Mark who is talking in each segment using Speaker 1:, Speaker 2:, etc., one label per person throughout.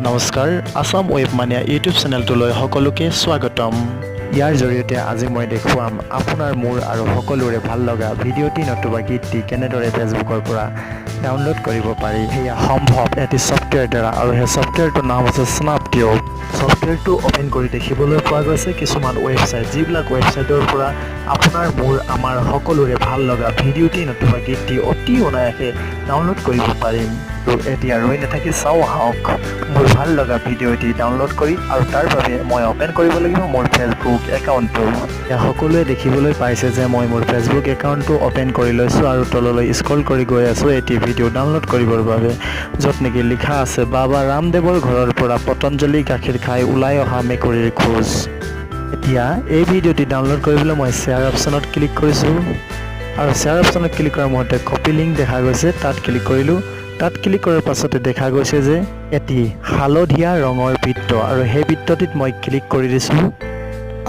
Speaker 1: নমস্কাৰ আসাম ৱেব মানিয়া ইউটিউব চেনেলটোলৈ সকলোকে স্বাগতম। ইয়াৰ জৰিয়তে আজি মই দেখুৱাম আপোনাৰ মোৰ আৰু সকলোৰে ভাল লগা ভিডিঅ'টি নতুবা গীতটি কেনেদৰে ফেচবুকৰ পৰা ডাউনলোড কৰিব পাৰি। সেয়া সম্ভৱ এটি ছফ্টৱেৰ দ্বাৰা আৰু সেই ছফ্টৱেৰটোৰ নাম আছে স্নাপটিউব। ছফ্টৱেৰটো অপেন কৰি দেখিবলৈ পোৱা গৈছে কিছুমান ৱেবছাইট, যিবিলাক ৱেবছাইটৰ পৰা আপোনাৰ মোৰ আমাৰ সকলোৰে ভাল লগা ভিডিঅ'টি নতুবা গীতটি অতি অনায়াসে ডাউনলোড কৰিব পাৰিম। এতিয়া ৰৈ নাথাকি চাওঁ আহক মোৰ ভাল লগা ভিডিঅ'টি ডাউনলোড কৰি, আৰু তাৰ বাবে মই অপেন কৰিব লাগিব মোৰ ফেচবুক একাউণ্টটো। এতিয়া সকলোৱে দেখিবলৈ পাইছে যে মই মোৰ ফেচবুক একাউণ্টটো অপেন কৰি লৈছোঁ আৰু তললৈ স্ক্ৰল কৰি গৈ আছোঁ এটি ভিডিঅ' ডাউনলোড কৰিবৰ বাবে, য'ত নেকি লিখা আছে বাবা ৰামদেৱৰ ঘৰৰ পৰা পতঞ্জলি গাখীৰ খাই ওলাই অহা মেকুৰীৰ খোজ। এতিয়া এই ভিডিঅ'টি ডাউনলোড কৰিবলৈ মই শ্বেয়াৰ অপশ্যনত ক্লিক কৰিছোঁ, আৰু শ্বেয়াৰ অপশ্যনত ক্লিক কৰাৰ মুহূৰ্তে কপি লিংক দেখা গৈছে, তাত ক্লিক কৰিলোঁ। তাত ক্লিক কৰাৰ পাছতে দেখা গৈছে যে এটি হালধীয়া ৰঙৰ বৃত্ত, আৰু সেই বৃত্তটিত মই ক্লিক কৰি দিছোঁ,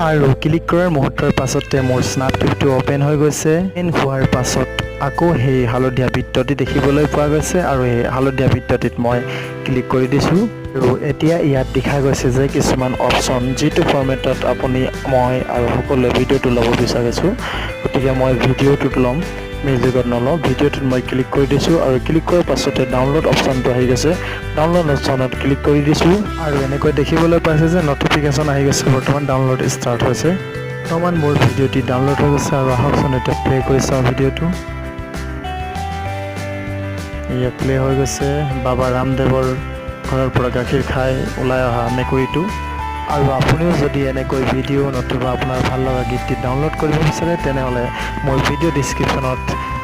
Speaker 1: আৰু ক্লিক কৰাৰ মুহূৰ্তৰ পাছতে মোৰ স্নাপটিউবটো অপেন হৈ গৈছে। অপেন হোৱাৰ পাছত আকৌ সেই হালধীয়া বৃত্তটি দেখিবলৈ পোৱা গৈছে, আৰু সেই হালধীয়া বৃত্তটিত মই ক্লিক কৰি দিছোঁ। আৰু এতিয়া ইয়াত দেখা গৈছে যে কিছুমান অপশ্যন, যিটো ফৰ্মেটত আপুনি মই আৰু সকলোৱে ভিডিঅ'টো ল'ব বিচাৰিছোঁ, গতিকে মই ভিডিঅ'টোত ল'ম, মিউজিকত নলওঁ। ভিডিঅ'টোত মই ক্লিক কৰি দিছোঁ, আৰু ক্লিক কৰাৰ পাছতে ডাউনলোড অপশ্যনটো আহি গৈছে, ডাউনলোড অপশ্যনত ক্লিক কৰি দিছোঁ, আৰু এনেকৈ দেখিবলৈ পাইছে যে নটিফিকেশ্যন আহি গৈছে বৰ্তমান ডাউনলোড ষ্টাৰ্ট হৈছে। বৰ্তমান মোৰ ভিডিঅ'টি ডাউনলোড হৈ গৈছে, আৰু আহকচোন এতিয়া প্লে কৰি চাওঁ ভিডিঅ'টো। এয়া প্লে হৈ গৈছে বাবা ৰামদেৱৰ ঘৰৰ পৰা গাখীৰ খাই ওলাই অহা মেকুৰীটো। আৰু আপুনিও যদি এনেকৈ ভিডিঅ' নতুবা আপোনাৰ ভাল লগা গীতটি ডাউনলোড কৰিব বিচাৰে, তেনেহ'লে মোৰ ভিডিঅ' ডিছক্ৰিপশ্যনত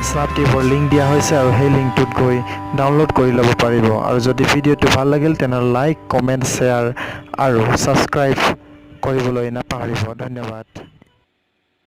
Speaker 1: স্নাপটিউবৰ লিংক দিয়া হৈছে, আৰু সেই লিংকটোত গৈ ডাউনলোড কৰি ল'ব পাৰিব। আৰু যদি ভিডিঅ'টো ভাল লাগিল তেনেহ'লে লাইক, কমেণ্ট, শ্বেয়াৰ আৰু ছাবস্ক্ৰাইব কৰিবলৈ নাপাহৰিব। ধন্যবাদ।